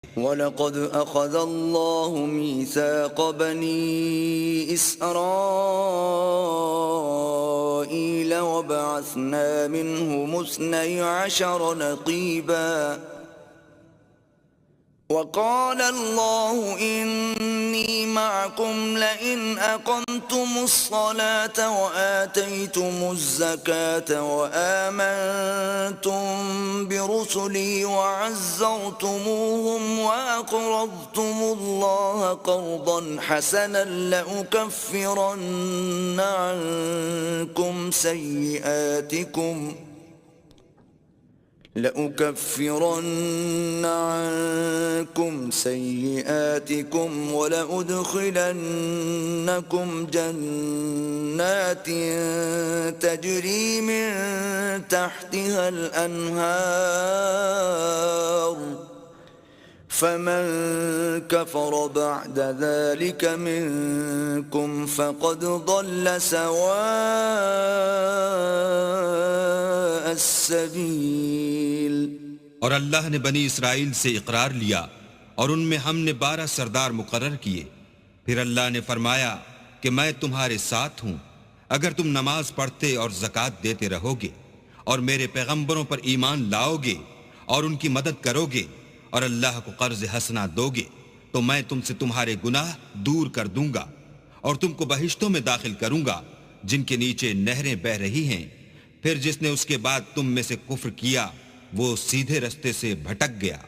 वलक़द अख़ज़ल्लाहु मीसाक़ बनी इस्राईल वबअस्ना मिनहुमुस्नई अशर नक़ीबा वक़ाल अल्लाहु इन्नी मअकुम लइन अक़मतुमुस्सलात वआतयतुमुज़्ज़कात वआमनतुम बिरुसुली वअज़्ज़रतुमूहुम वअक़रज़्तुमुल्लाह क़र्ज़न हसनन लउकफ़्फ़िरन्न عنكم سيئاتكم ولأدخلنكم جنات تجري من تحتها الأنهار فمن كفر بعد ذلك منكم فقد ضل سواء السبيل। और अल्लाह ने बनी इसराइल से इकरार लिया और उनमें हमने 12 सरदार मुकर्रर किए। फिर अल्लाह ने फरमाया कि मैं तुम्हारे साथ हूं अगर तुम नमाज पढ़ते और ज़कात देते रहोगे और मेरे पैगंबरों पर ईमान लाओगे और उनकी मदद करोगे और अल्लाह को कर्ज हसना दोगे तो मैं तुमसे तुम्हारे गुनाह दूर कर दूंगा और तुमको बहिश्तों में दाखिल करूंगा जिनके नीचे नहरें बह रही हैं। फिर जिसने उसके बाद तुम में से कुफ्र किया वो सीधे रास्ते से भटक गया।